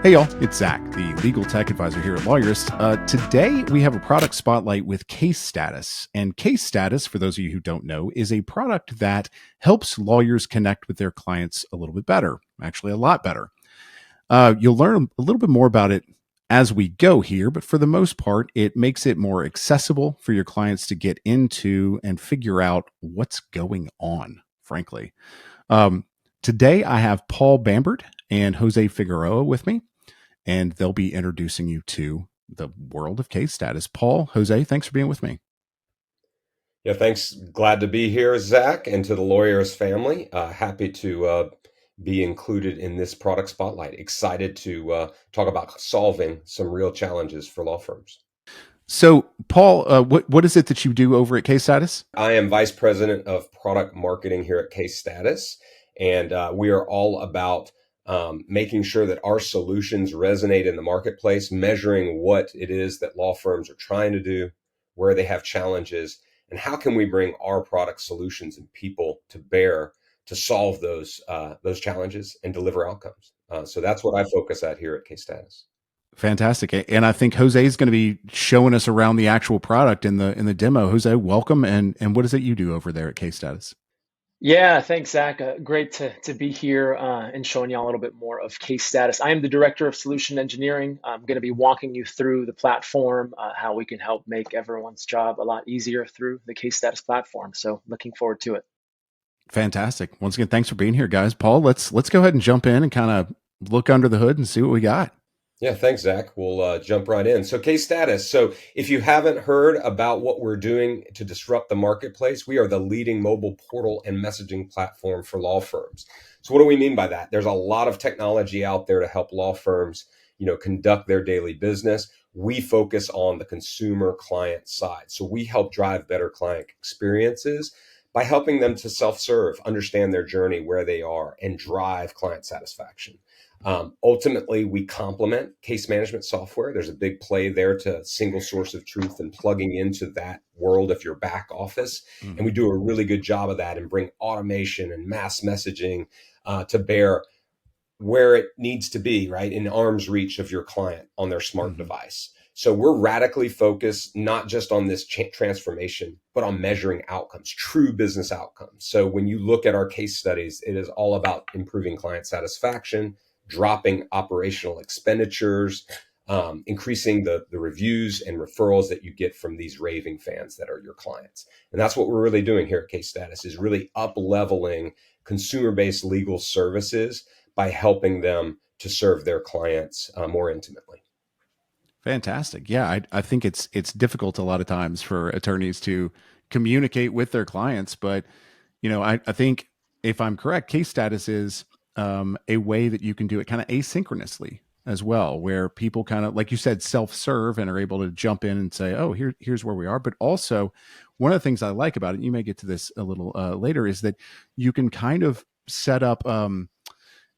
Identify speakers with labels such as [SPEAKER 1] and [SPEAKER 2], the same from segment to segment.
[SPEAKER 1] Hey y'all, it's Zack, the legal tech advisor here at Lawyerist. Today we have a product spotlight with Case Status. And Case Status, for those of you who don't know, is a product that helps lawyers connect with their clients a little bit better, actually a lot better. You'll learn a little bit more about it as we go here, but for the most part, it makes it more accessible for your clients to get into and figure out what's going on, frankly. Today I have Paul Bambert and Jose Figueroa with me, and they'll be introducing you to the world of Case Status. Paul, Jose, thanks for being with me.
[SPEAKER 2] Yeah, thanks. Glad to be here, Zach, and to the Lawyerist family. Happy to be included in this product spotlight. Excited to talk about solving some real challenges for law firms.
[SPEAKER 1] So, Paul, what is it that you do over at Case Status?
[SPEAKER 2] I am Vice President of Product Marketing here at Case Status, and we are all about making sure that our solutions resonate in the marketplace, measuring what it is that law firms are trying to do, where they have challenges, and how can we bring our product solutions and people to bear to solve those challenges and deliver outcomes. So that's what I focus at here at Case Status.
[SPEAKER 1] Fantastic. And I think Jose is going to be showing us around the actual product in the demo. Jose, welcome. And what is it you do over there at Case Status?
[SPEAKER 3] Yeah, thanks, Zach. Great to be here and showing you a little bit more of Case Status. I am the Director of Solution Engineering. I'm going to be walking you through the platform, how we can help make everyone's job a lot easier through the Case Status platform. So looking forward to it.
[SPEAKER 1] Fantastic. Once again, thanks for being here, guys. Paul, let's go ahead and jump in and kind of look under the hood and see what we got.
[SPEAKER 2] Yeah, thanks, Zach. We'll jump right in. So, Case Status. So, if you haven't heard about what we're doing to disrupt the marketplace, we are the leading mobile portal and messaging platform for law firms. So, what do we mean by that? There's a lot of technology out there to help law firms, conduct their daily business. We focus on the consumer client side. So, we help drive better client experiences by helping them to self-serve, understand their journey, where they are, and drive client satisfaction. Ultimately, we complement case management software. There's a big play there to single source of truth and plugging into that world of your back office. And we do a really good job of that and bring automation and mass messaging to bear where it needs to be, right? In arm's reach of your client on their smart device. So we're radically focused, not just on this transformation, but on measuring outcomes, true business outcomes. So when you look at our case studies, it is all about improving client satisfaction, dropping operational expenditures, increasing the reviews and referrals that you get from these raving fans that are your clients. And that's what we're really doing here at Case Status, is really up-leveling consumer-based legal services by helping them to serve their clients more intimately.
[SPEAKER 1] Fantastic. Yeah, I think it's difficult a lot of times for attorneys to communicate with their clients, but I think if I'm correct, Case Status is a way that you can do it kind of asynchronously as well, where people kind of, like you said, self-serve and are able to jump in and say, oh, here's where we are. But also, one of the things I like about it, and you may get to this a little later, is that you can kind of set up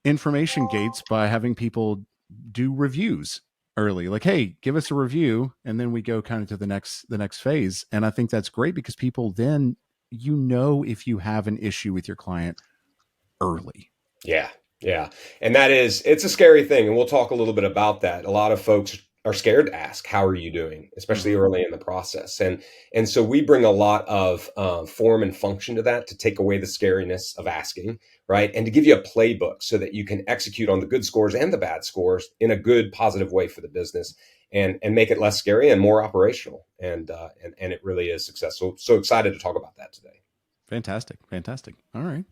[SPEAKER 1] information gates by having people do reviews early, like, hey, give us a review, and then we go kind of to the next phase. And I think that's great because people then, if you have an issue with your client early.
[SPEAKER 2] Yeah. And it's a scary thing. And we'll talk a little bit about that. A lot of folks are scared to ask, how are you doing, especially early in the process. And so we bring a lot of form and function to that to take away the scariness of asking, right? And to give you a playbook so that you can execute on the good scores and the bad scores in a good, positive way for the business and make it less scary and more operational. And it really is successful. So excited to talk about that today.
[SPEAKER 1] Fantastic. All right.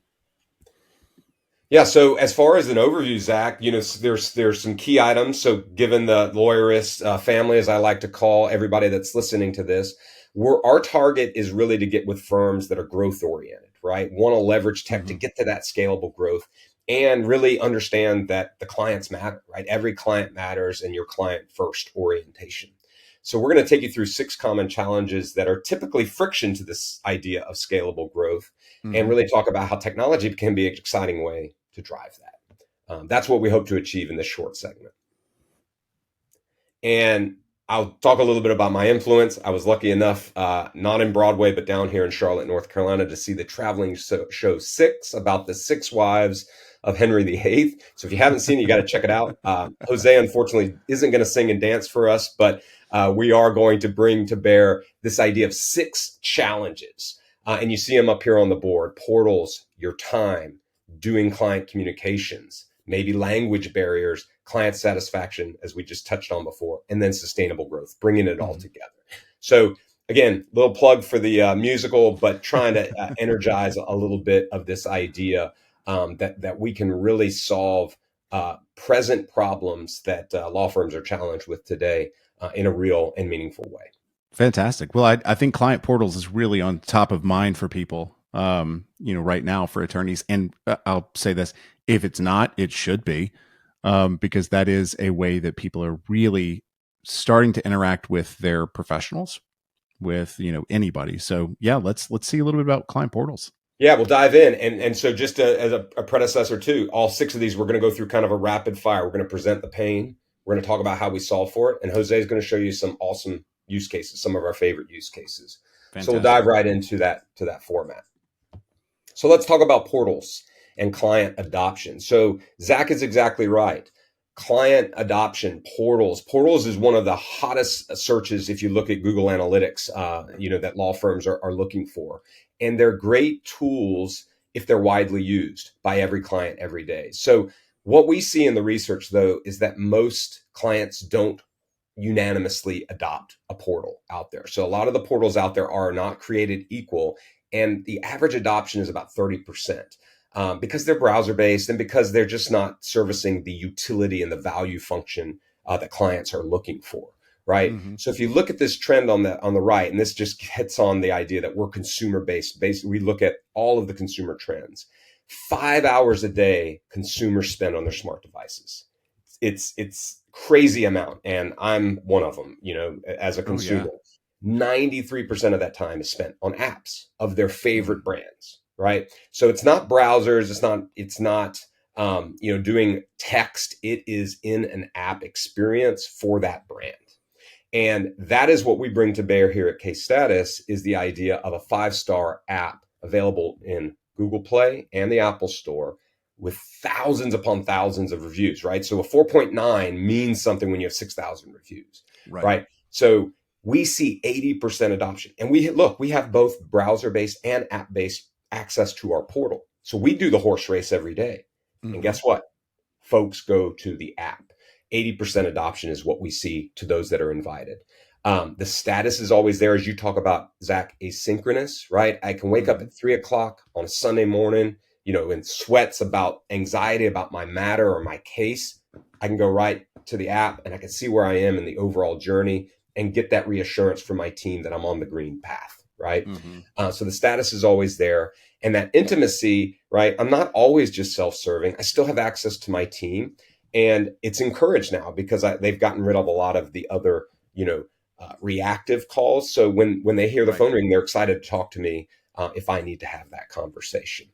[SPEAKER 2] Yeah. So as far as an overview, Zach, there's some key items. So given the Lawyerist family, as I like to call everybody that's listening to this, our target is really to get with firms that are growth oriented, right? Want to leverage tech to get to that scalable growth and really understand that the clients matter, right? Every client matters, and your client first orientation. So we're going to take you through 6 common challenges that are typically friction to this idea of scalable growth, and really talk about how technology can be an exciting way to drive that. That's what we hope to achieve in this short segment. And I'll talk a little bit about my influence. I was lucky enough, not in Broadway, but down here in Charlotte, North Carolina, to see the traveling show Six, about the six wives of Henry VIII. So if you haven't seen it, you got to check it out. Jose, unfortunately, isn't going to sing and dance for us, but we are going to bring to bear this idea of six challenges. And you see them up here on the board: portals, your time, doing client communications, maybe language barriers, client satisfaction, as we just touched on before, and then sustainable growth, bringing it all together. So again, little plug for the musical, but trying to energize a little bit of this idea that we can really solve present problems that law firms are challenged with today in a real and meaningful way.
[SPEAKER 1] Fantastic. Well, I think client portals is really on top of mind for people, right now for attorneys. And I'll say this, if it's not, it should be, because that is a way that people are really starting to interact with their professionals, with, anybody. So yeah, let's see a little bit about client portals.
[SPEAKER 2] Yeah, we'll dive in. And so just as a predecessor to all six of these, we're going to go through kind of a rapid fire. We're going to present the pain. We're going to talk about how we solve for it. And Jose is going to show you some awesome use cases, some of our favorite use cases.
[SPEAKER 1] Fantastic.
[SPEAKER 2] So we'll dive right into that format. So let's talk about portals and client adoption. So Zack is exactly right. Client adoption, portals is one of the hottest searches if you look at Google Analytics, that law firms are looking for. And they're great tools if they're widely used by every client every day. So what we see in the research, though, is that most clients don't unanimously adopt a portal out there. So a lot of the portals out there are not created equal, and the average adoption is about 30%. Because they're browser based and because they're just not servicing the utility and the value function that clients are looking for, right? Mm-hmm. So if you look at this trend on the right, and this just hits on the idea that we're consumer based, we look at all of the consumer trends. 5 hours a day consumers spend on their smart devices. It's crazy amount, and I'm one of them. As a consumer, 93% of that time is spent on apps of their favorite brands. Right. So it's not browsers. It's not doing text. It is in an app experience for that brand. And that is what we bring to bear here at Case Status, is the idea of a 5-star app available in Google Play and the Apple Store with thousands upon thousands of reviews. Right. So a 4.9 means something when you have 6,000 reviews. Right. So we see 80% adoption, and we have both browser-based and app-based access to our portal. So we do the horse race every day. Mm-hmm. And guess what? Folks go to the app. 80% adoption is what we see to those that are invited. The status is always there, as you talk about, Zack, asynchronous, right? I can wake up at 3:00 on a Sunday morning, in sweats about anxiety about my matter or my case. I can go right to the app and I can see where I am in the overall journey and get that reassurance from my team that I'm on the green path. Right. Mm-hmm. So the status is always there. And that intimacy, right? I'm not always just self-serving. I still have access to my team. And it's encouraged now because they've gotten rid of a lot of the other, reactive calls. So when they hear the phone ring, they're excited to talk to me if I need to have that conversation.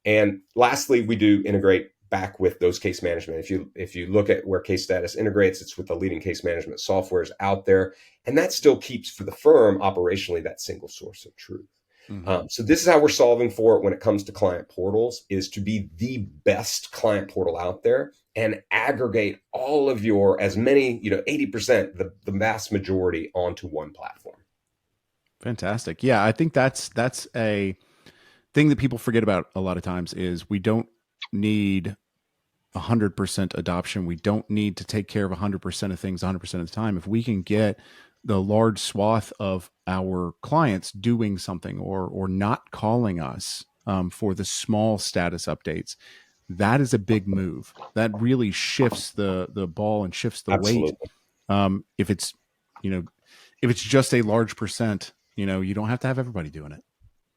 [SPEAKER 2] And lastly, we do integrate back with those case management. If you look at where Case Status integrates, it's with the leading case management softwares out there. And that still keeps for the firm operationally that single source of truth. Mm-hmm. So this is how we're solving for it when it comes to client portals, is to be the best client portal out there and aggregate all of your, as many, 80%, the vast majority onto one platform.
[SPEAKER 1] Fantastic. Yeah, I think that's a thing that people forget about a lot of times, is we don't need 100% adoption. We don't need to take care of 100% of things 100% of the time. If we can get the large swath of our clients doing something or not calling us for the small status updates, that is a big move. That really shifts the ball and shifts the
[SPEAKER 2] Absolutely.
[SPEAKER 1] weight. If it's just a large percent, you don't have to have everybody doing it.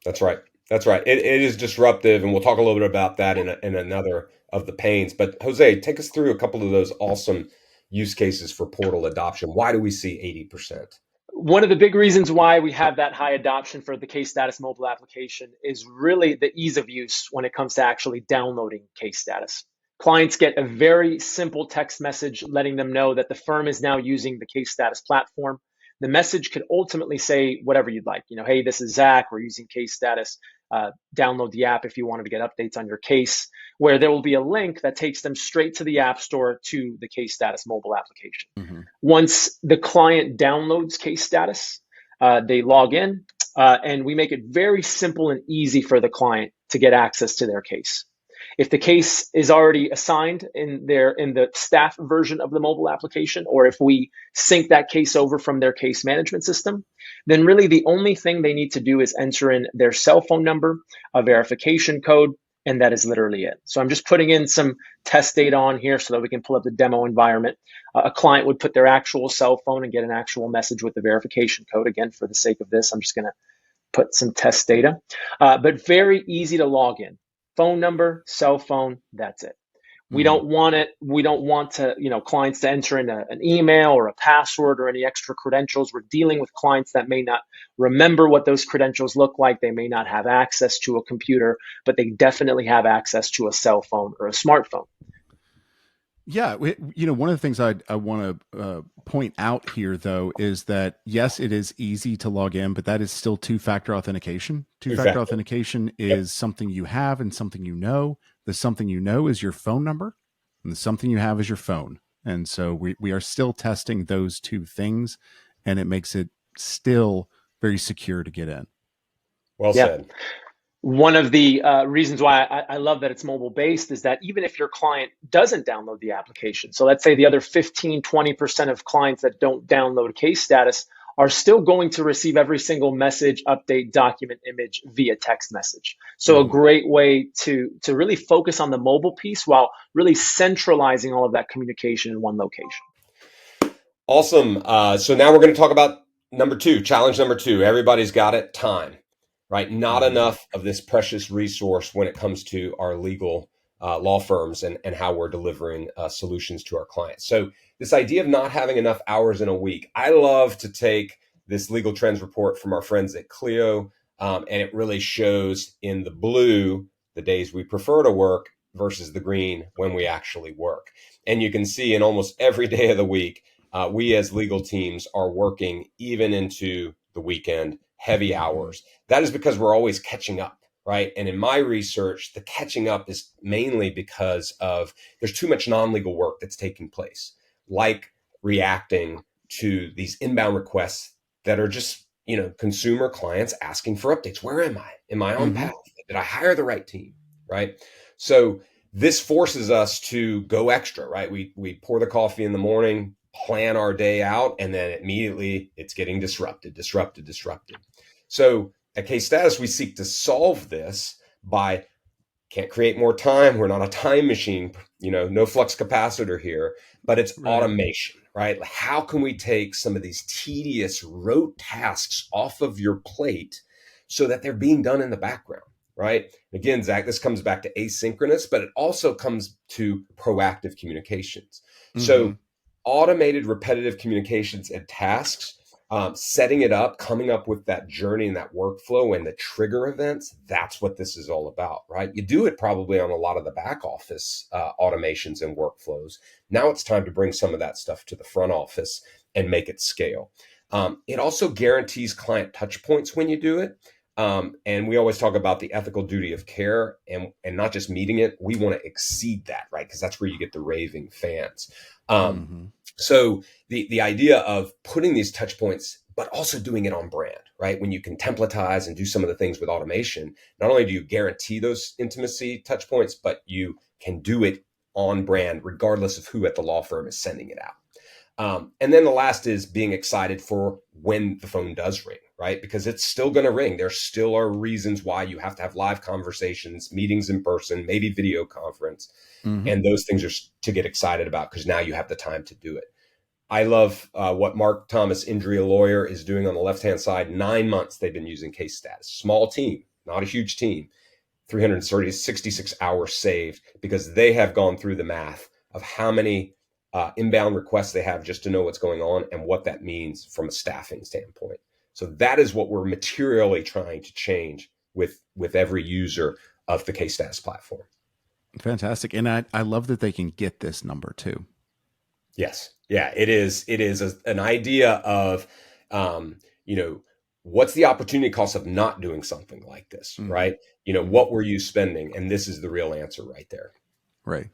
[SPEAKER 2] That's right. That's right. It is disruptive, and we'll talk a little bit about that in another of the pains. But Jose, take us through a couple of those awesome use cases for portal adoption. Why do we see 80%?
[SPEAKER 3] One of the big reasons why we have that high adoption for the Case Status mobile application is really the ease of use when it comes to actually downloading Case Status. Clients get a very simple text message letting them know that the firm is now using the case status platform. The message could ultimately say whatever you'd like. Hey, this is Zack. We're using case status. Download the app if you wanted to get updates on your case, where there will be a link that takes them straight to the App Store to the case status mobile application.
[SPEAKER 1] Mm-hmm.
[SPEAKER 3] Once the client downloads case status, they log in, and we make it very simple and easy for the client to get access to their case. If the case is already assigned in the staff version of the mobile application, or if we sync that case over from their case management system, then really the only thing they need to do is enter in their cell phone number, a verification code, and that is literally it. So I'm just putting in some test data on here so that we can pull up the demo environment. A client would put their actual cell phone and get an actual message with the verification code. Again, for the sake of this, I'm just going to put some test data, but very easy to log in. Phone number, cell phone, that's it. We don't want clients to enter in an email or a password or any extra credentials. We're dealing with clients that may not remember what those credentials look like. They may not have access to a computer, but they definitely have access to a cell phone or a smartphone.
[SPEAKER 1] Yeah, one of the things I want to point out here, though, is that yes, it is easy to log in, but that is still two-factor authentication. Two-factor authentication is something you have and something you know. The something you know is your phone number, and the something you have is your phone. And so we are still testing those two things, and it makes it still very secure to get in.
[SPEAKER 2] Well said.
[SPEAKER 3] One of the reasons why I love that it's mobile based is that even if your client doesn't download the application, so let's say the other 15, 20% of clients that don't download case status are still going to receive every single message, update, document, image via text message. So a great way to really focus on the mobile piece while really centralizing all of that communication in one location.
[SPEAKER 2] Awesome. So now we're going to talk about challenge number two. Everybody's got it, time. Right? Not enough of this precious resource when it comes to our legal law firms and how we're delivering solutions to our clients. So this idea of not having enough hours in a week, I love to take this legal trends report from our friends at Clio, and it really shows in the blue the days we prefer to work versus the green when we actually work. And you can see in almost every day of the week, we as legal teams are working even into the weekend, heavy hours. That is because we're always catching up, right? And in my research, the catching up is mainly because of there's too much non-legal work that's taking place, like reacting to these inbound requests that are just, consumer clients asking for updates. Where am I? Am I on path? Did I hire the right team, right? So this forces us to go extra, right? We pour the coffee in the morning, plan our day out, and then immediately it's getting disrupted. So at Case Status, we seek to solve this by can't create more time. We're not a time machine, no flux capacitor here, but it's automation, right? How can we take some of these tedious rote tasks off of your plate so that they're being done in the background, right? Again, Zach, this comes back to asynchronous, but it also comes to proactive communications. So automated repetitive communications and tasks, setting it up, coming up with that journey and that workflow and the trigger events, that's what this is all about, right? You do it probably on a lot of the back office automations and workflows. Now it's time to bring some of that stuff to the front office and make it scale. It also guarantees client touch points when you do it. And we always talk about the ethical duty of care and not just meeting it. We want to exceed that, right? Because that's where you get the raving fans. So the idea of putting these touch points, but also doing it on brand, right? When you can templatize and do some of the things with automation, not only do you guarantee those intimacy touch points, but you can do it on brand, regardless of who at the law firm is sending it out. And then the last is being excited for when the phone does ring, right? Because it's still going to ring. There still are reasons why you have to have live conversations, meetings in person, maybe video conference. And those things are to get excited about because now you have the time to do it. I love what Mark Thomas, Injury Lawyer, is doing on the left-hand side. 9 months they've been using Case Status. Small team, not a huge team. 366 hours saved because they have gone through the math of how many inbound requests they have just to know what's going on and what that means from a staffing standpoint. So that is what we're materially trying to change with every user of the Case Status platform.
[SPEAKER 1] Fantastic. And I love that they can get this number too.
[SPEAKER 2] Yes. Yeah, it is. It is an idea of, um, you know, what's the opportunity cost of not doing something like this,
[SPEAKER 1] Hmm.
[SPEAKER 2] right?
[SPEAKER 1] Hmm.
[SPEAKER 2] What were you spending? And this is the real answer right there.
[SPEAKER 1] Right.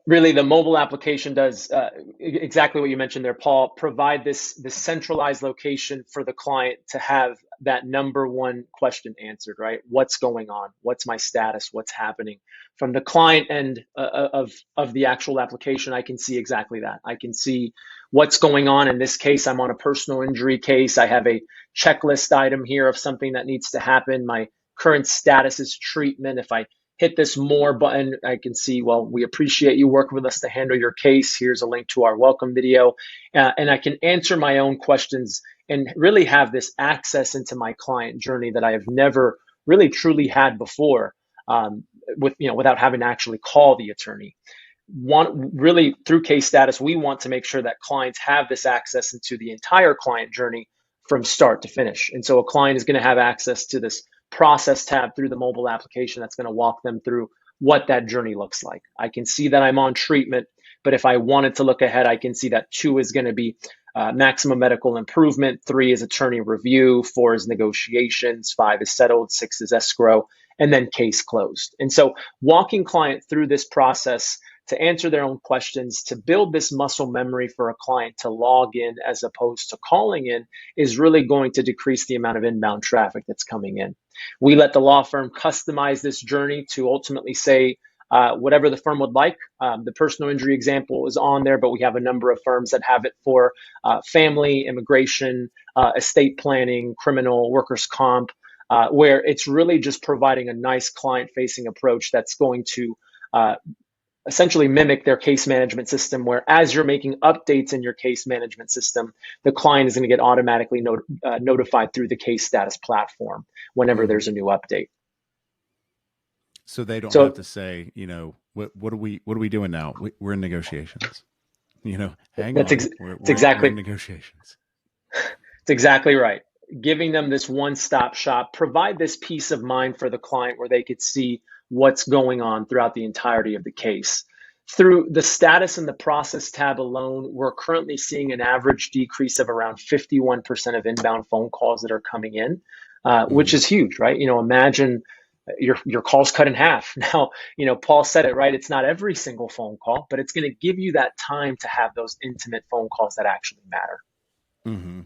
[SPEAKER 3] Really, the mobile application does exactly what you mentioned there, Paul. Provide this centralized location for the client to have that number one question answered. Right? What's going on? What's my status? What's happening? From the client end of the actual application, I can see exactly that. I can see what's going on. In this case, I'm on a personal injury case. I have a checklist item here of something that needs to happen. My current status is treatment. If I hit this more button, I can see, well, we appreciate you working with us to handle your case. Here's a link to our welcome video. And I can answer my own questions and really have this access into my client journey that I have never really truly had before, without having to actually call the attorney. Really, through case status, we want to make sure that clients have this access into the entire client journey from start to finish. And so a client is going to have access to this process tab through the mobile application that's going to walk them through what that journey looks like. I can see that I'm on treatment, but if I wanted to look ahead, I can see that 2 is going to be maximum medical improvement, 3 is attorney review, 4 is negotiations, 5 is settled, 6 is escrow, and then case closed. And so walking client through this process to answer their own questions, to build this muscle memory for a client to log in as opposed to calling in is really going to decrease the amount of inbound traffic that's coming in. We let the law firm customize this journey to ultimately say whatever the firm would like. The personal injury example is on there, but we have a number of firms that have it for family, immigration, estate planning, criminal, workers' comp, where it's really just providing a nice client-facing approach that's going to essentially mimic their case management system, where as you're making updates in your case management system, the client is going to get automatically notified through the case status platform whenever
[SPEAKER 1] Hmm.
[SPEAKER 3] there's a new update.
[SPEAKER 1] So they don't have
[SPEAKER 3] So
[SPEAKER 1] to say, what are we doing now? We're in negotiations. Hang
[SPEAKER 3] that's
[SPEAKER 1] on,
[SPEAKER 3] ex- it's
[SPEAKER 1] we're in
[SPEAKER 3] exactly
[SPEAKER 1] negotiations.
[SPEAKER 3] it's exactly right. Giving them this one-stop shop, provide this peace of mind for the client where they could see what's going on throughout the entirety of the case. Through the status and the process tab alone, we're currently seeing an average decrease of around 51% of inbound phone calls that are coming in, which
[SPEAKER 1] Hmm.
[SPEAKER 3] is huge, right? Imagine your calls cut in half. Now, Paul said it right. It's not every single phone call, but it's going to give you that time to have those intimate phone calls that actually matter.
[SPEAKER 1] Hmm.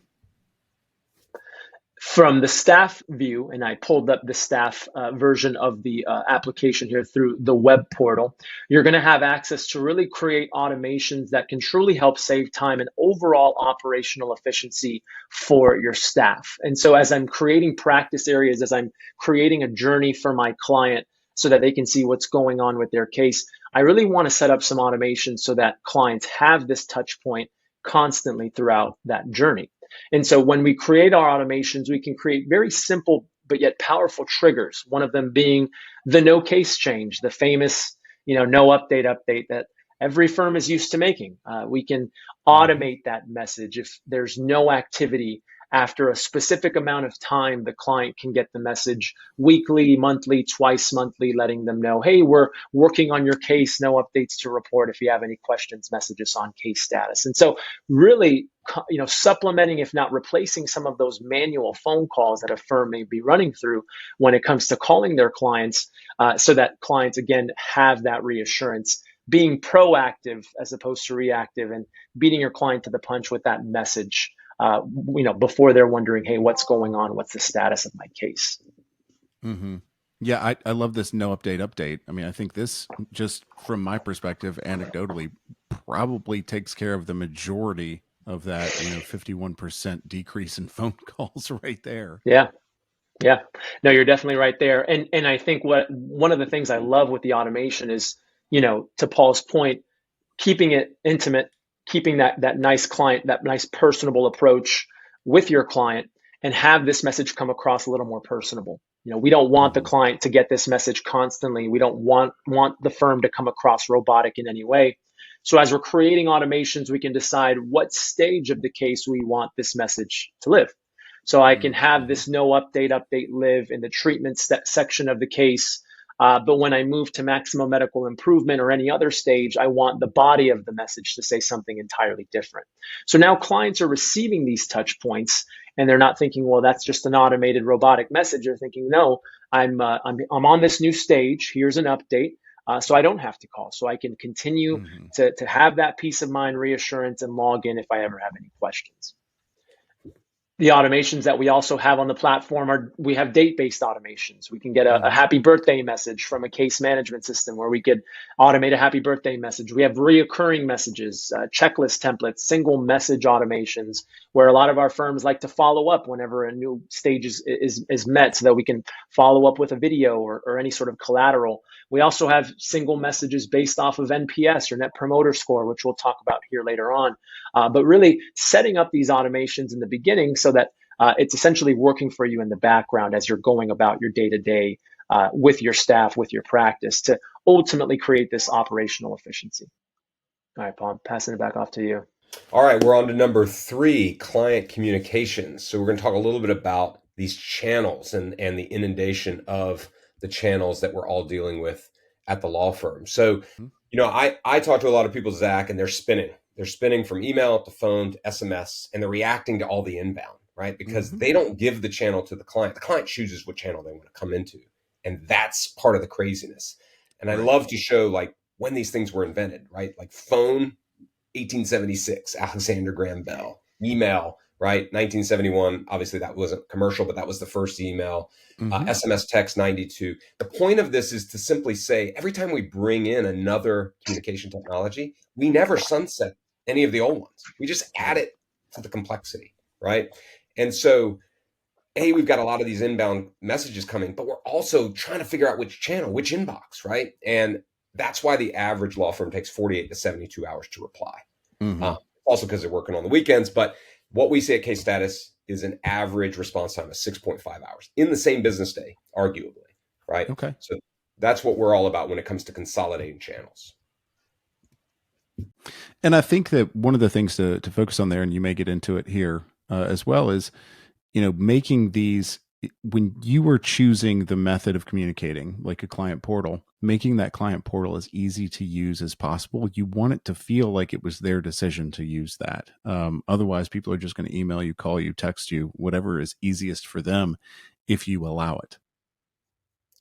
[SPEAKER 3] From the staff view, and I pulled up the staff version of the application here through the web portal, you're going to have access to really create automations that can truly help save time and overall operational efficiency for your staff. And so, as I'm creating practice areas, as I'm creating a journey for my client so that they can see what's going on with their case, I really want to set up some automation so that clients have this touch point constantly throughout that journey. And so when we create our automations, we can create very simple but yet powerful triggers. One of them being the no case change, the famous, no update that every firm is used to making. We can
[SPEAKER 1] Hmm.
[SPEAKER 3] automate that message. If there's no activity after a specific amount of time, the client can get the message weekly, monthly, twice monthly, letting them know, hey, we're working on your case, no updates to report. If you have any questions, message us on case status. And so really, supplementing, if not replacing, some of those manual phone calls that a firm may be running through when it comes to calling their clients, so that clients, again, have that reassurance, being proactive as opposed to reactive, and beating your client to the punch with that message, before they're wondering, hey, what's going on? What's the status of my case?
[SPEAKER 1] Hmm. Yeah, I love this no update. I mean, I think this, just from my perspective, anecdotally, probably takes care of the majority of that, 51% decrease in phone calls right there.
[SPEAKER 3] Yeah. Yeah, no, you're definitely right there. And I think one of the things I love with the automation is, to Paul's point, keeping it intimate, keeping that nice client, that nice personable approach with your client, and have this message come across a little more personable. We don't want the
[SPEAKER 1] Hmm.
[SPEAKER 3] client to get this message constantly. We don't want the firm to come across robotic in any way. So as we're creating automations, we can decide what stage of the case we want this message to live. So I can have
[SPEAKER 1] Hmm.
[SPEAKER 3] this no update live in the treatment section of the case. But when I move to maximum medical improvement or any other stage, I want the body of the message to say something entirely different. So now clients are receiving these touch points, and they're not thinking, well, that's just an automated robotic message. They're thinking, no, I'm on this new stage. Here's an update. So I don't have to call. So I can continue
[SPEAKER 1] Mhm.
[SPEAKER 3] to have that peace of mind, reassurance, and log in if I ever have any questions. The automations that we also have on the platform we have date-based automations. We can get a
[SPEAKER 1] Mhm.
[SPEAKER 3] happy birthday message from a case management system where we could automate a happy birthday message. We have reoccurring messages, checklist templates, single message automations, where a lot of our firms like to follow up whenever a new stage is met so that we can follow up with a video or any sort of collateral. We also have single messages based off of NPS or Net Promoter Score, which we'll talk about here later on. But really setting up these automations in the beginning so that it's essentially working for you in the background as you're going about your day-to-day with your staff, with your practice, to ultimately create this operational efficiency. All right, Paul, I'm passing it back off to you.
[SPEAKER 2] All right, we're on to number 3, client communications. So we're going to talk a little bit about these channels and the inundation of the channels that we're all dealing with at the law firm. So, I talk to a lot of people, Zach, and they're spinning. They're spinning from email to phone to SMS, and they're reacting to all the inbound, right? Because
[SPEAKER 1] Mhm.
[SPEAKER 2] they don't give the channel to the client. The client chooses what channel they want to come into. And that's part of the craziness. And I
[SPEAKER 1] Right.
[SPEAKER 2] love to show like when these things were invented, right? Like phone 1876, Alexander Graham Bell. Email, right? 1971. Obviously, that wasn't commercial, but that was the first email.
[SPEAKER 1] Mhm.
[SPEAKER 2] SMS text 92. The point of this is to simply say every time we bring in another communication technology, we never sunset any of the old ones. We just add
[SPEAKER 1] Right.
[SPEAKER 2] it to the complexity, right? And so, hey, we've got a lot of these inbound messages coming, but we're also trying to figure out which channel, which inbox, right? And that's why the average law firm takes 48 to 72 hours to reply.
[SPEAKER 1] Mhm.
[SPEAKER 2] Also because they're working on the weekends. But what we say at Case Status is an average response time of 6.5 hours in the same business day, arguably, right?
[SPEAKER 1] Okay.
[SPEAKER 2] So that's what we're all about when it comes to consolidating channels.
[SPEAKER 1] And I think that one of the things to focus on there, and you may get into it here as well, is making these when you are choosing the method of communicating, like a client portal, making that client portal as easy to use as possible. You want it to feel like it was their decision to use that. Otherwise, people are just going to email you, call you, text you, whatever is easiest for them, if you allow it.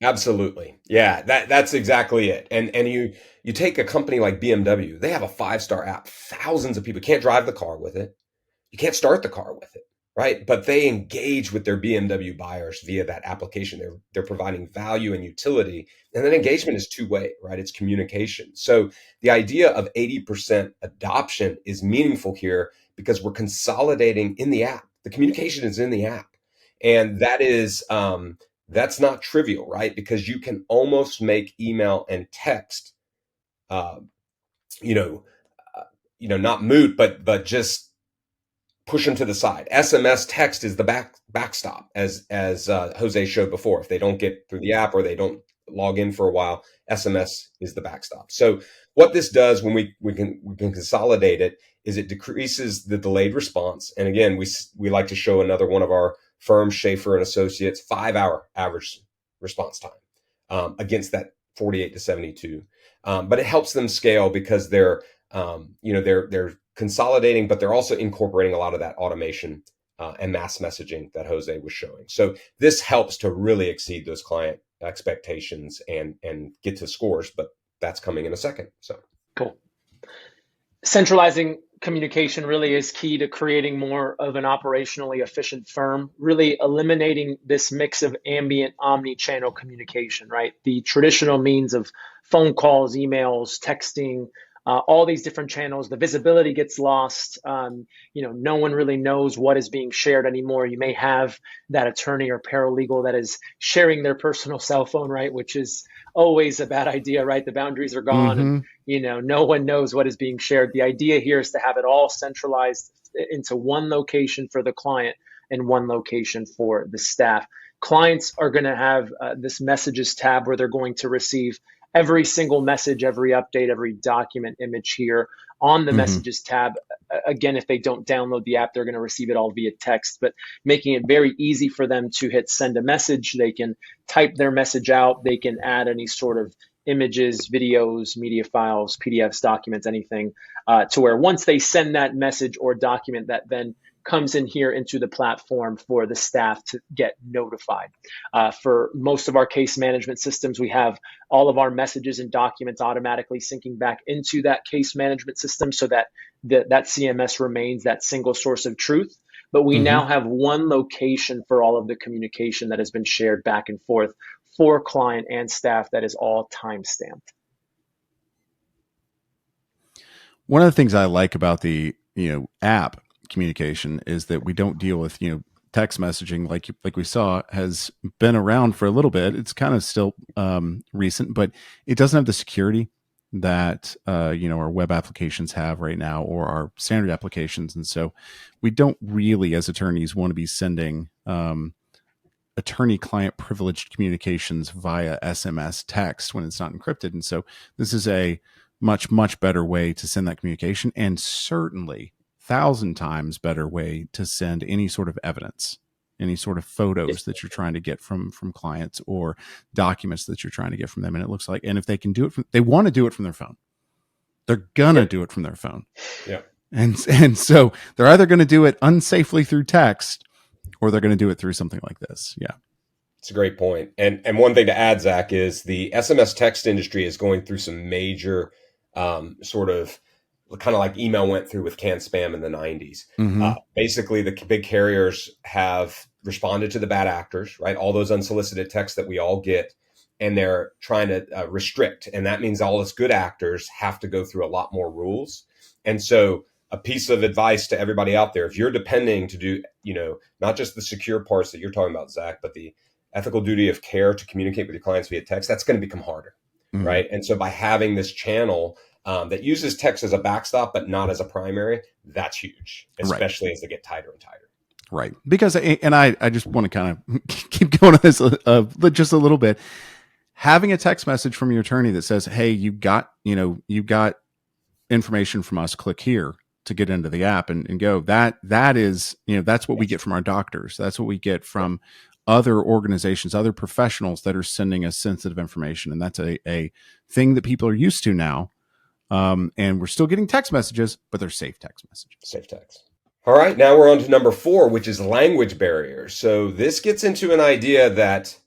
[SPEAKER 2] Absolutely. Yeah, that's exactly it. And you take a company like BMW, they have a 5-star app. Thousands of people can't drive the car with it. You can't start the car with it, right? But they engage with their BMW buyers via that application. They're providing value and utility, and then engagement is two-way, right? It's communication. So the idea of 80% adoption is meaningful here because we're consolidating in the app. The communication is in the app, and that's not trivial, right? Because you can almost make email and text, uh, you know, not moot, but just push them to the side. SMS text is the backstop, as Jose showed before. If they don't get through the app or they don't log in for a while, SMS is the backstop. So what this does when we can consolidate it is it decreases the delayed response. And again, we like to show another one of our firms, Schaefer and Associates, 5-hour average response time against that 48 to 72. But it helps them scale because they're consolidating, but they're also incorporating a lot of that automation and mass messaging that Jose was showing. So this helps to really exceed those client expectations and get to scores, but that's coming in a second. So
[SPEAKER 3] Cool. Centralizing communication really is key to creating more of an operationally efficient firm, really eliminating this mix of ambient omni-channel communication, right? The traditional means of phone calls, emails, texting, all these different channels, the visibility gets lost. No one really knows what is being shared anymore. You may have that attorney or paralegal that is sharing their personal cell phone, right? Which is always a bad idea, right? The boundaries are gone, and
[SPEAKER 1] Mhm.
[SPEAKER 3] no one knows what is being shared. The idea here is to have it all centralized into one location for the client and one location for the staff. Clients are going to have this messages tab where they're going to receive every single message, every update, every document image here on the
[SPEAKER 1] Hmm.
[SPEAKER 3] messages tab. Again, if they don't download the app, they're going to receive it all via text, but making it very easy for them to hit send a message. They can type their message out. They can add any sort of images, videos, media files, PDFs, documents, anything, to where once they send that message or document, that then comes in here into the platform for the staff to get notified. For most of our case management systems, we have all of our messages and documents automatically syncing back into that case management system so that that CMS remains that single source of truth. But we
[SPEAKER 1] Hmm.
[SPEAKER 3] now have one location for all of the communication that has been shared back and forth for client and staff that is all time stamped.
[SPEAKER 1] One of the things I like about the app communication is that we don't deal with text messaging like we saw has been around for a little bit. It's kind of still recent, but it doesn't have the security that our web applications have right now or our standard applications, and so we don't really, as attorneys, want to be sending attorney-client privileged communications via SMS text when it's not encrypted. And so this is a much better way to send that communication, and certainly 1,000 times better way to send any sort of evidence, any sort of photos that you're trying to get from clients or documents that you're trying to get from them. And it looks like, and if they can do it they want to do it from their phone, they're gonna do it from their phone.
[SPEAKER 2] Yeah.
[SPEAKER 1] And so they're either going to do it unsafely through text, or they're going to do it through something like this. Yeah.
[SPEAKER 2] It's a great point. And one thing to add, Zach, is the SMS text industry is going through some major sort of kind of like email went through with canned spam in the 90s.
[SPEAKER 1] Mm-hmm.
[SPEAKER 2] Basically, the big carriers have responded to the bad actors, right? All those unsolicited texts that we all get, and they're trying to restrict. And that means all us good actors have to go through a lot more rules. And so a piece of advice to everybody out there, if you're depending to do, not just the secure parts that you're talking about, Zach, but the ethical duty of care to communicate with your clients via text, that's going to become harder,
[SPEAKER 1] Mm-hmm.
[SPEAKER 2] right? And so by having this channel that uses text as a backstop, but not as a primary, that's huge, especially as they get tighter and tighter.
[SPEAKER 1] Right. Because, and I just want to kind of keep going on this just a little bit. Having a text message from your attorney that says, hey, you got information from us, click here to get into the app and go, that is, that's what we get from our doctors. That's what we get from other organizations, other professionals that are sending us sensitive information. And that's a thing that people are used to now. And we're still getting text messages, but they're safe text messages.
[SPEAKER 2] Safe text. All right, now we're on to number 4, which is language barriers. So this gets into an idea that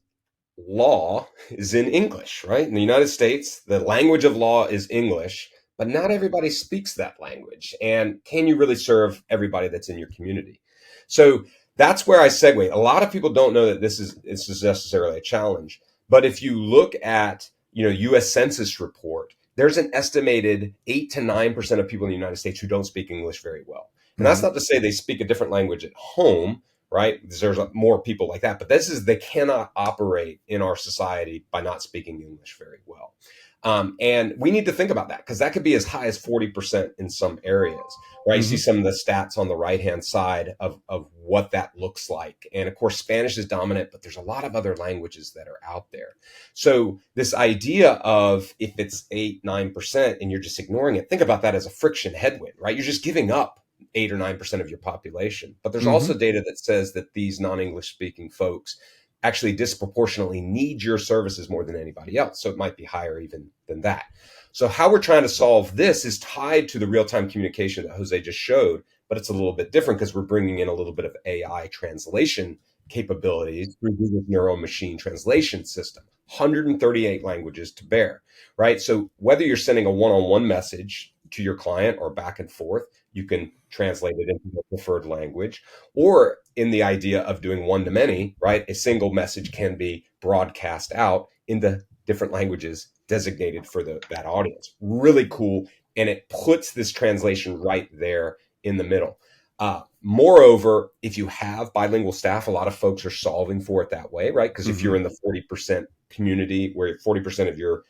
[SPEAKER 2] law is in English, right? In the United States, the language of law is English, but not everybody speaks that language. And can you really serve everybody that's in your community? So that's where I segue. A lot of people don't know that this is necessarily a challenge. But if you look at, U.S. Census report, there's an estimated 8 to 9% of people in the United States who don't speak English very well. And that's not to say they speak a different language at home, right? There's more people like that. But they cannot operate in our society by not speaking English very well. And we need to think about that, because that could be as high as 40% in some areas, right? You see some of the stats on the right-hand side of what that looks like. And of course, Spanish is dominant, but there's a lot of other languages that are out there. So this idea of if it's 8, 9% and you're just ignoring it, think about that as a friction headwind, right? You're just giving up 8 or 9% of your population. But there's also data that says that these non-English speaking folks actually disproportionately need your services more than anybody else. So it might be higher even than that. So how we're trying to solve this is tied to the real-time communication that Jose just showed, but it's a little bit different because we're bringing in a little bit of AI translation capabilities through Google's Neuro Machine Translation System, 138 languages to bear, right? So whether you're sending a one-on-one message to your client or back and forth, you can translate it into the preferred language, or in the idea of doing one-to-many, right? A single message can be broadcast out into different languages designated for that audience. Really cool. And it puts this translation right there in the middle. Moreover, if you have bilingual staff, a lot of folks are solving for it that way, right? Because if you're in the 40% community where 40% of your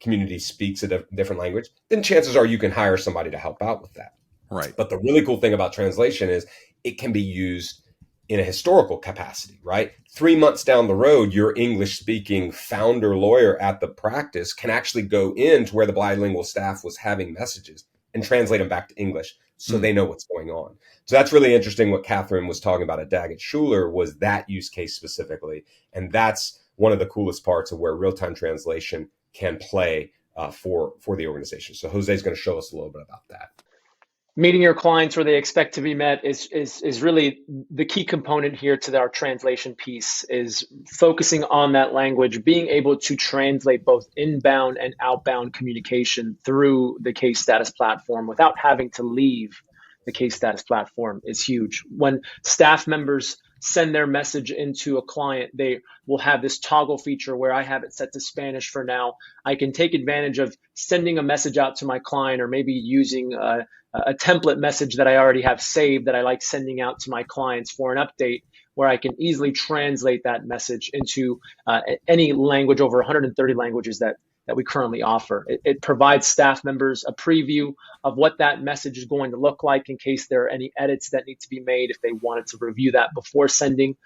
[SPEAKER 2] community speaks a different language, then chances are you can hire somebody to help out with that.
[SPEAKER 1] Right.
[SPEAKER 2] But the really cool thing about translation is it can be used in a historical capacity, right? 3 months down the road, your English-speaking founder lawyer at the practice can actually go into where the bilingual staff was having messages and translate them back to English so
[SPEAKER 1] Mm.
[SPEAKER 2] they know what's going on. So that's really interesting. What Catherine was talking about at Daggett Schuler was that use case specifically. And that's one of the coolest parts of where real-time translation can play for the organization. So Jose is going to show us a little bit about that.
[SPEAKER 3] Meeting your clients where they expect to be met is really the key component here to our translation piece, is focusing on that language, being able to translate both inbound and outbound communication through the case status platform without having to leave the case status platform is huge. When staff members send their message into a client, they will have this toggle feature where I have it set to Spanish for now. I can take advantage of sending a message out to my client, or maybe using a template message that I already have saved that I like sending out to my clients for an update, where I can easily translate that message into any language, over 130 languages that we currently offer. It provides staff members a preview of what that message is going to look like in case there are any edits that need to be made, if they wanted to review that before sending,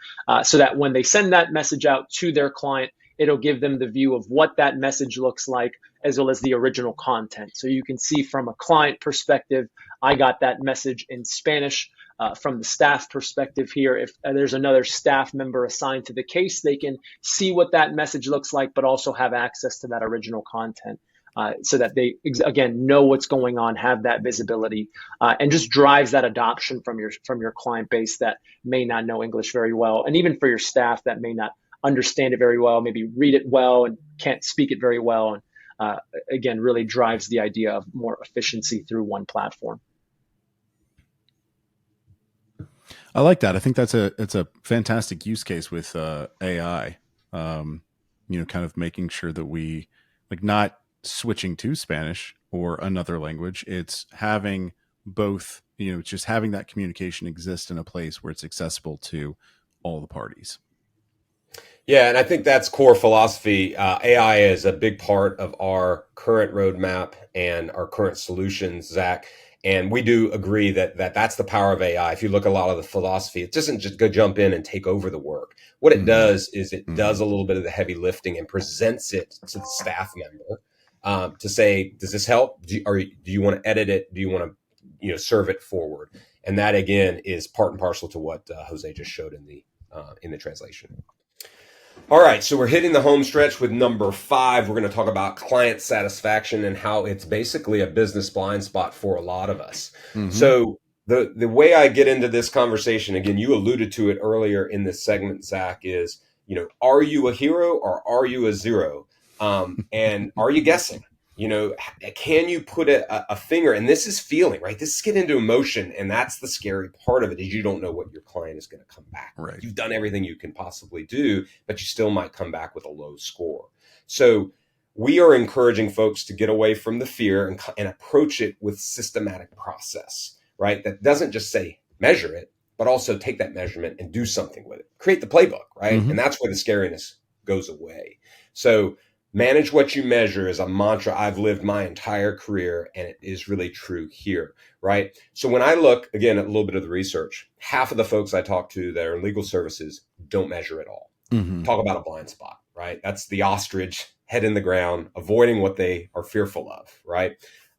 [SPEAKER 3] so that when they send that message out to their client, it'll give them the view of what that message looks like, as well as the original content. So you can see from a client perspective, I got that message in Spanish. From the staff perspective here, if there's another staff member assigned to the case, they can see what that message looks like, but also have access to that original content, so that they, again, know what's going on, have that visibility, and just drives that adoption from your client base that may not know English very well, and even for your staff that may not understand it very well, maybe read it well and can't speak it very well. And again, really drives the idea of more efficiency through one platform.
[SPEAKER 1] I like that. I think it's a fantastic use case with AI. Kind of making sure that we not switching to Spanish or another language. It's having both. Just having that communication exist in a place where it's accessible to all the parties.
[SPEAKER 2] Yeah, and I think that's core philosophy. AI is a big part of our current roadmap and our current solutions, Zach. And we do agree that that's the power of AI. If you look at a lot of the philosophy, it doesn't just go jump in and take over the work. What it does is it does a little bit of the heavy lifting and presents it to the staff member to say, does this help? Do you want to edit it? Do you want to serve it forward? And that again is part and parcel to what Jose just showed in the translation. All right, so we're hitting the home stretch with number 5. We're going to talk about client satisfaction and how it's basically a business blind spot for a lot of us. Mm-hmm. So the way I get into this conversation, again, you alluded to it earlier in this segment, Zach, is, are you a hero or are you a zero? And are you guessing? Can you put a finger, and this is feeling, right? This is getting into emotion, and that's the scary part of it, is you don't know what your client is going to come back with. Right. You've done everything you can possibly do, but you still might come back with a low score. So we are encouraging folks to get away from the fear and approach it with systematic process, right? That doesn't just say measure it, but also take that measurement and do something with it. Create the playbook, right? Mm-hmm. And that's where the scariness goes away. So manage what you measure is a mantra I've lived my entire career, and it is really true here, right? So when I look, again, at a little bit of the research, half of the folks I talk to that are in legal services don't measure at all. Mm-hmm. Talk about a blind spot, right? That's the ostrich, head in the ground, avoiding what they are fearful of, right?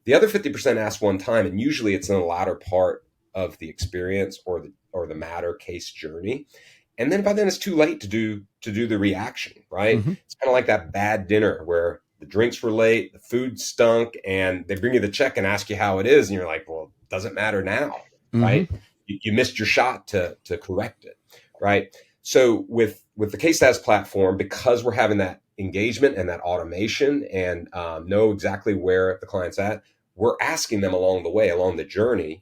[SPEAKER 2] The other 50% ask one time, and usually it's in the latter part of the experience or the matter case journey. And then by then it's too late to do the reaction, right? Mm-hmm. It's kind of like that bad dinner where the drinks were late, the food stunk, and they bring you the check and ask you how it is. And you're like, well, it doesn't matter now, mm-hmm. right? You missed your shot to correct it, right? So with the case status platform, because we're having that engagement and that automation and know exactly where the client's at, we're asking them along the way, along the journey,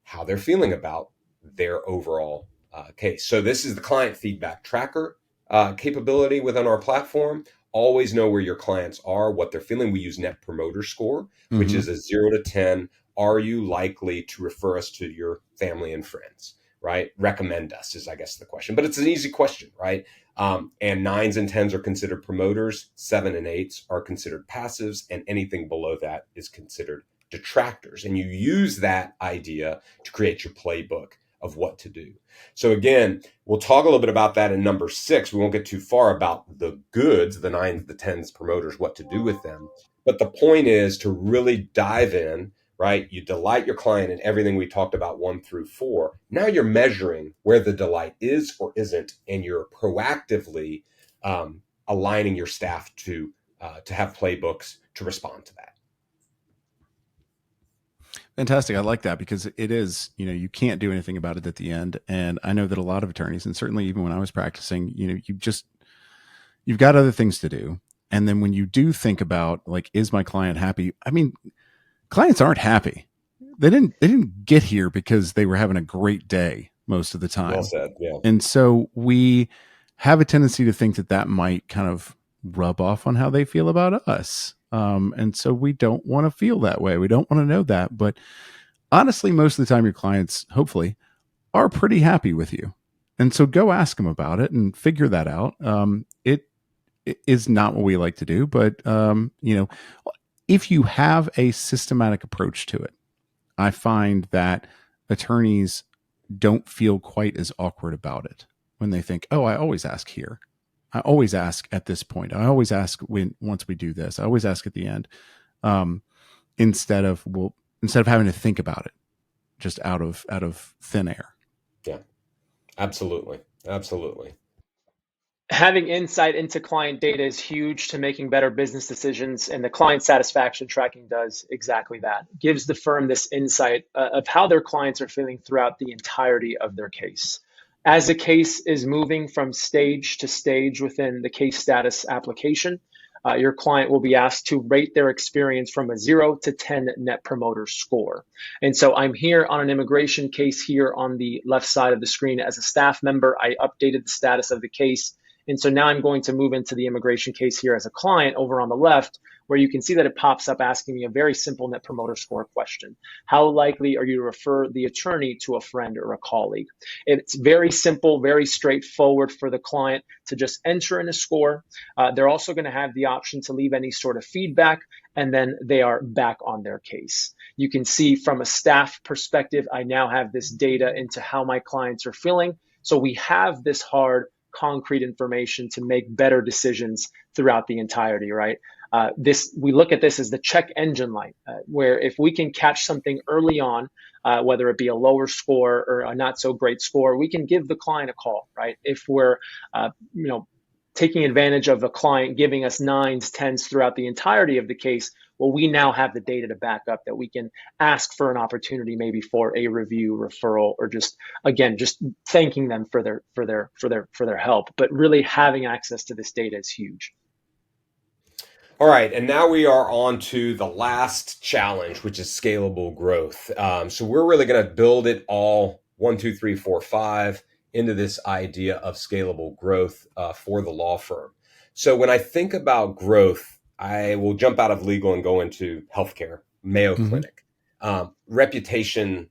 [SPEAKER 2] how they're feeling about their overall case. So this is the client feedback tracker capability within our platform. Always know where your clients are, what they're feeling. We use Net Promoter Score, mm-hmm. which is a 0 to 10. Are you likely to refer us to your family and friends, right? Recommend us is, I guess, the question. But it's an easy question, right? And 9s and 10s are considered promoters. 7 and 8s are considered passives. And anything below that is considered detractors. And you use that idea to create your playbook of what to do. So again, we'll talk a little bit about that in number 6. We won't get too far about the goods, the 9s, the 10s, promoters, what to do with them. But the point is to really dive in, right? You delight your client in everything we talked about 1 through 4. Now you're measuring where the delight is or isn't, and you're proactively aligning your staff to have playbooks to respond to that.
[SPEAKER 1] Fantastic. I like that because it is, you can't do anything about it at the end. And I know that a lot of attorneys, and certainly even when I was practicing, you've got other things to do. And then when you do think about like, is my client happy? I mean, clients aren't happy. They didn't get here because they were having a great day most of the time.
[SPEAKER 2] Well said. Yeah.
[SPEAKER 1] And so we have a tendency to think that that might kind of rub off on how they feel about us. And so we don't want to feel that way. We don't want to know that. But honestly, most of the time, your clients, hopefully, are pretty happy with you. And so go ask them about it and figure that out. It is not what we like to do, but, if you have a systematic approach to it, I find that attorneys don't feel quite as awkward about it when they think, oh, I always ask here. I always ask at this point. I always ask once we do this. I always ask at the end, instead of having to think about it just out of thin air.
[SPEAKER 2] Yeah, absolutely.
[SPEAKER 3] Having insight into client data is huge to making better business decisions, and the client satisfaction tracking does exactly that. It gives the firm this insight of how their clients are feeling throughout the entirety of their case. As a case is moving from stage to stage within the case status application, your client will be asked to rate their experience from a 0 to 10 net promoter score. And so I'm here on an immigration case here on the left side of the screen as a staff member. I updated the status of the case. And so now I'm going to move into the immigration case here as a client over on the left, where you can see that it pops up asking me a very simple net promoter score question. How likely are you to refer the attorney to a friend or a colleague? It's very simple, very straightforward for the client to just enter in a score. They're also going to have the option to leave any sort of feedback, and then they are back on their case. You can see from a staff perspective, I now have this data into how my clients are feeling. So we have this hard, concrete information to make better decisions throughout the entirety, right? We look at this as the check engine light, where if we can catch something early on, whether it be a lower score or a not so great score, we can give the client a call, right? If we're, taking advantage of a client giving us 9s, 10s throughout the entirety of the case, well, we now have the data to back up that we can ask for an opportunity, maybe for a review, referral, or just thanking them for their help. But really having access to this data is huge.
[SPEAKER 2] All right, and now we are on to the last challenge, which is scalable growth. So we're really going to build it all 1, 2, 3, 4, 5 into this idea of scalable growth for the law firm. So when I think about growth, I will jump out of legal and go into healthcare, Mayo Clinic, reputation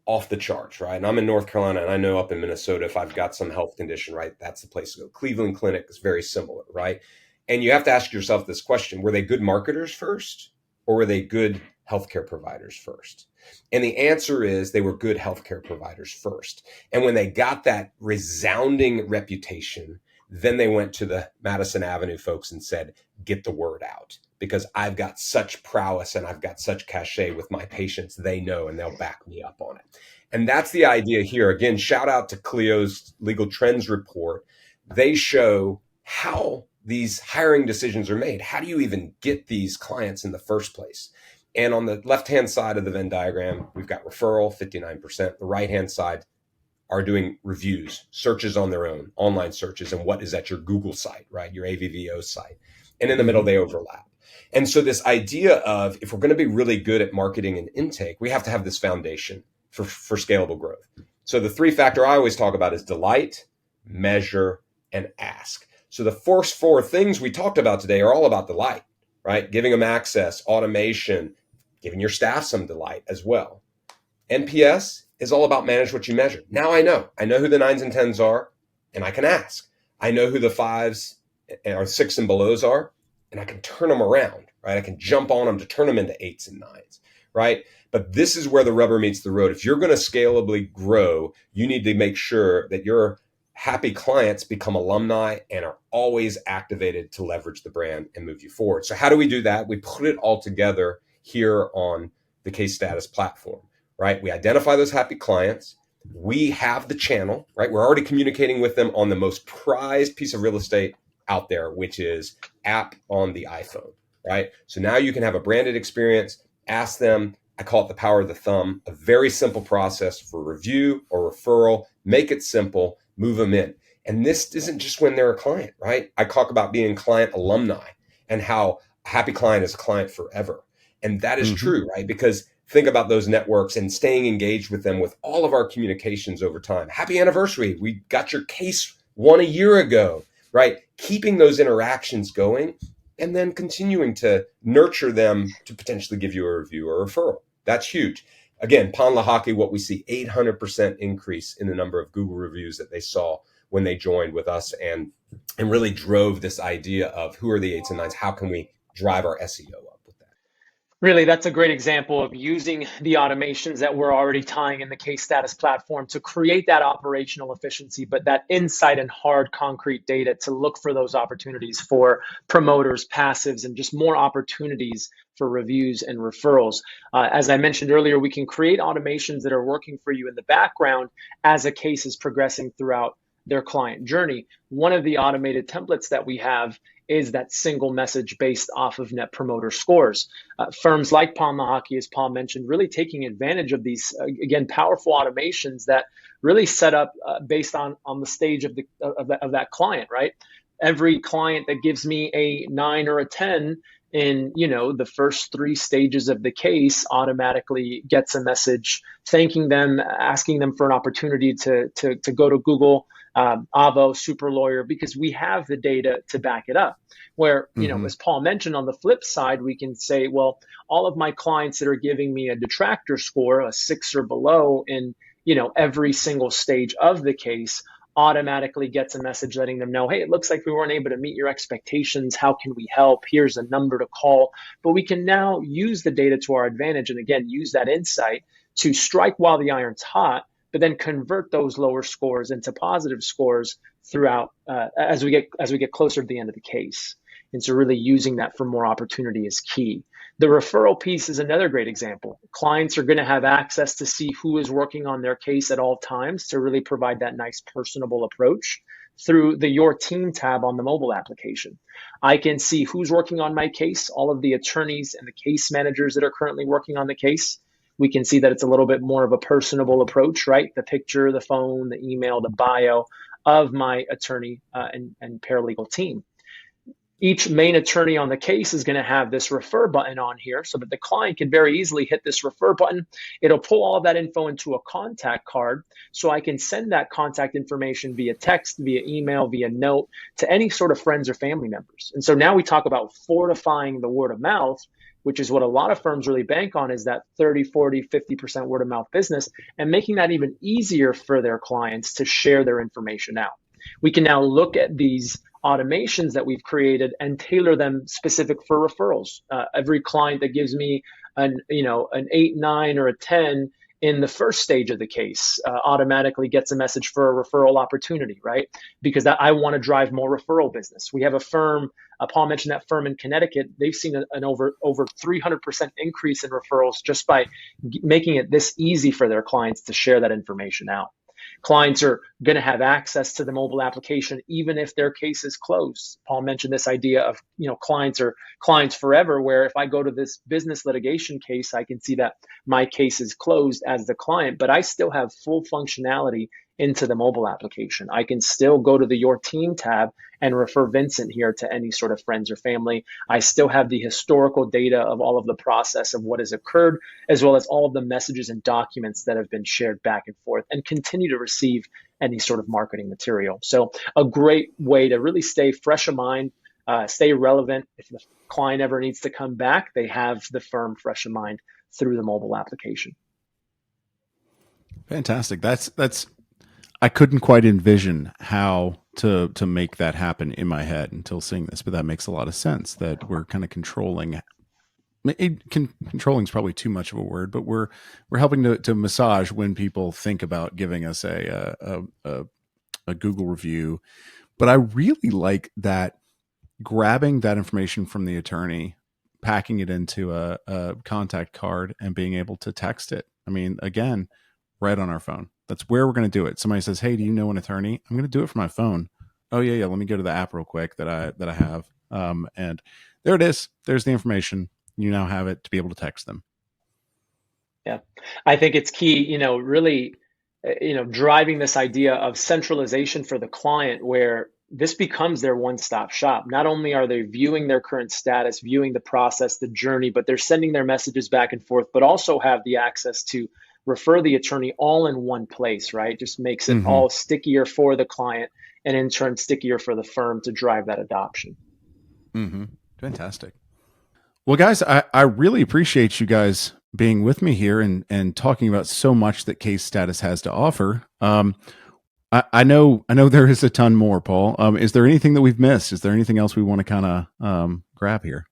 [SPEAKER 2] off the charts, right? And I'm in North Carolina, and I know up in Minnesota, if I've got some health condition, right, that's the place to go. Cleveland Clinic is very similar, right? And you have to ask yourself this question: were they good marketers first, or were they good healthcare providers first? And the answer is they were good healthcare providers first. And when they got that resounding reputation, then they went to the Madison Avenue folks and said, get the word out, because I've got such prowess and I've got such cachet with my patients. They know, and they'll back me up on it. And that's the idea here. Again, shout out to Clio's Legal Trends report. They show how these hiring decisions are made. How do you even get these clients in the first place? And on the left-hand side of the Venn diagram, we've got referral, 59%. The right-hand side are doing reviews, searches on their own, online searches, and what is at your Google site, right? Your AVVO site. And in the middle, they overlap. And so this idea of, if we're going to be really good at marketing and intake, we have to have this foundation for scalable growth. So the 3-factor I always talk about is delight, measure, and ask. So the first 4 things we talked about today are all about delight, right? Giving them access, automation, giving your staff some delight as well. NPS is all about manage what you measure. Now I know who the 9s and 10s are, and I can ask. I know who the 5s or 6 and belows are, and I can turn them around, right? I can jump on them to turn them into 8s and 9s, right? But this is where the rubber meets the road. If you're going to scalably grow, you need to make sure that your happy clients become alumni and are always activated to leverage the brand and move you forward. So how do we do that? We put it all together here on the case status platform, right? We identify those happy clients. We have the channel, right? We're already communicating with them on the most prized piece of real estate out there, which is app on the iPhone, right? So now you can have a branded experience, ask them. I call it the power of the thumb, a very simple process for review or referral. Make it simple, move them in. And this isn't just when they're a client, right? I talk about being client alumni and how a happy client is a client forever. And that is true, right? Because think about those networks and staying engaged with them with all of our communications over time. Happy anniversary. We got your case won a year ago, right? Keeping those interactions going and then continuing to nurture them to potentially give you a review or referral. That's huge. Again, Pond Lehocky, what we see, 800% increase in the number of Google reviews that they saw when they joined with us and really drove this idea of who are the eights and nines? How can we drive our SEO up with that?
[SPEAKER 3] Really, that's a great example of using the automations that we're already tying in the case status platform to create that operational efficiency, but that insight and hard concrete data to look for those opportunities for promoters, passives, and just more opportunities for reviews and referrals. As I mentioned earlier, we can create automations that are working for you in the background as a case is progressing throughout their client journey. One of the automated templates that we have is that single message based off of net promoter scores. Firms like Pond Lehocky, as Paul mentioned, really taking advantage of these, again, powerful automations that really set up based on the stage of that client, right? Every client that gives me a 9 or a 10 in the first 3 stages of the case automatically gets a message thanking them, asking them for an opportunity to go to Google, Avo, Super Lawyer, because we have the data to back it up. Where, as Paul mentioned, on the flip side, we can say, well, all of my clients that are giving me a detractor score, a 6 or below in, every single stage of the case, automatically gets a message letting them know, hey, it looks like we weren't able to meet your expectations. How can we help? Here's a number to call. But we can now use the data to our advantage and, again, use that insight to strike while the iron's hot, but then convert those lower scores into positive scores throughout as we get closer to the end of the case. And so really using that for more opportunity is key. The referral piece is another great example. Clients are going to have access to see who is working on their case at all times to really provide that nice personable approach through the Your Team tab on the mobile application. I can see who's working on my case, all of the attorneys and the case managers that are currently working on the case. We can see that it's a little bit more of a personable approach, right? The picture, the phone, the email, the bio of my attorney and paralegal team. Each main attorney on the case is going to have this refer button on here so that the client can very easily hit this refer button. It'll pull all of that info into a contact card so I can send that contact information via text, via email, via note to any sort of friends or family members. And so now we talk about fortifying the word of mouth, which is what a lot of firms really bank on, is that 30, 40, 50% word of mouth business, and making that even easier for their clients to share their information out. We can now look at these automations that we've created and tailor them specific for referrals. Every client that gives me an 8, 9, or a 10 in the first stage of the case automatically gets a message for a referral opportunity, right? Because I want to drive more referral business. We have a firm, Paul mentioned that firm in Connecticut. They've seen an over 300% increase in referrals just by making it this easy for their clients to share that information out. Clients are going to have access to the mobile application even if their case is closed. Paul mentioned this idea of clients are clients forever, where if I go to this business litigation case, I can see that my case is closed as the client, but I still have full functionality into the mobile application. I can still go to the Your Team tab and refer Vincent here to any sort of friends or family. I still have the historical data of all of the process of what has occurred, as well as all of the messages and documents that have been shared back and forth, and continue to receive any sort of marketing material. So a great way to really stay fresh of mind, stay relevant. If the client ever needs to come back, they have the firm fresh of mind through the mobile application.
[SPEAKER 1] Fantastic. That's I couldn't quite envision how to make that happen in my head until seeing this, but that makes a lot of sense that we're kind of controlling. Controlling is probably too much of a word, but we're helping to massage when people think about giving us a Google review. But I really like that, grabbing that information from the attorney, packing it into a contact card and being able to text it. I mean, again, right on our phone. That's where we're going to do it. Somebody says, "Hey, do you know an attorney?" I'm going to do it from my phone. Oh yeah, yeah. Let me go to the app real quick that I have. And there it is. There's the information. You now have it to be able to text them.
[SPEAKER 3] Yeah, I think it's key, really, driving this idea of centralization for the client where this becomes their one-stop shop. Not only are they viewing their current status, viewing the process, the journey, but they're sending their messages back and forth, but also have the access to refer the attorney all in one place, right? Just makes it
[SPEAKER 1] Mm-hmm.
[SPEAKER 3] all stickier for the client and in turn stickier for the firm to drive that adoption.
[SPEAKER 1] Mm-hmm. Fantastic. Well, guys, I really appreciate you guys being with me here and talking about so much that Case Status has to offer. I know there is a ton more, Paul. Is there anything that we've missed? Is there anything else we want to kind of grab here?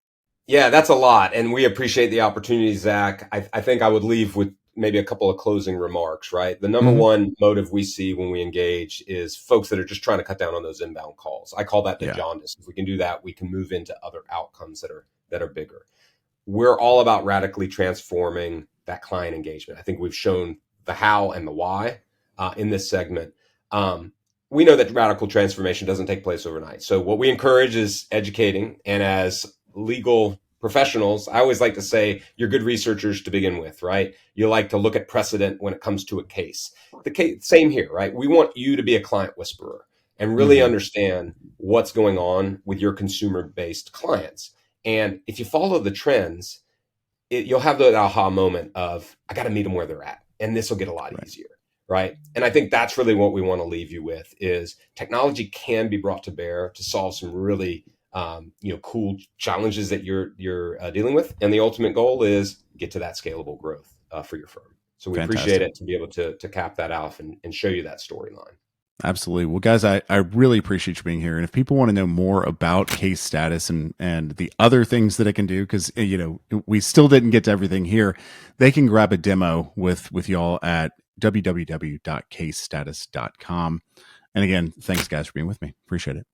[SPEAKER 2] Yeah, that's a lot. And we appreciate the opportunity, Zach. I think I would leave with maybe a couple of closing remarks, right? The number
[SPEAKER 1] Mm-hmm.
[SPEAKER 2] one motive we see when we engage is folks that are just trying to cut down on those inbound calls. I call that the
[SPEAKER 1] Yeah.
[SPEAKER 2] jaundice. If we can do that, we can move into other outcomes that are bigger. We're all about radically transforming that client engagement. I think we've shown the how and the why in this segment. We know that radical transformation doesn't take place overnight. So what we encourage is educating. And as legal professionals, I always like to say you're good researchers to begin with, right? You like to look at precedent when it comes to a case. The case, same here, right? We want you to be a client whisperer and really
[SPEAKER 1] Mm-hmm.
[SPEAKER 2] understand what's going on with your consumer-based clients. And if you follow the trends, you'll have the aha moment of, I got to meet them where they're at. And this will get a lot
[SPEAKER 1] Right.
[SPEAKER 2] easier. Right. And I think that's really what we want to leave you with is technology can be brought to bear to solve some really, cool challenges that you're dealing with. And the ultimate goal is get to that scalable growth for your firm. So we appreciate
[SPEAKER 1] Fantastic.
[SPEAKER 2] it to be able to cap that off and show you that storyline.
[SPEAKER 1] Absolutely. Well, guys, I really appreciate you being here. And if people want to know more about Case Status and the other things that it can do, because we still didn't get to everything here, they can grab a demo with y'all at www.casestatus.com. And again, thanks guys for being with me. Appreciate it.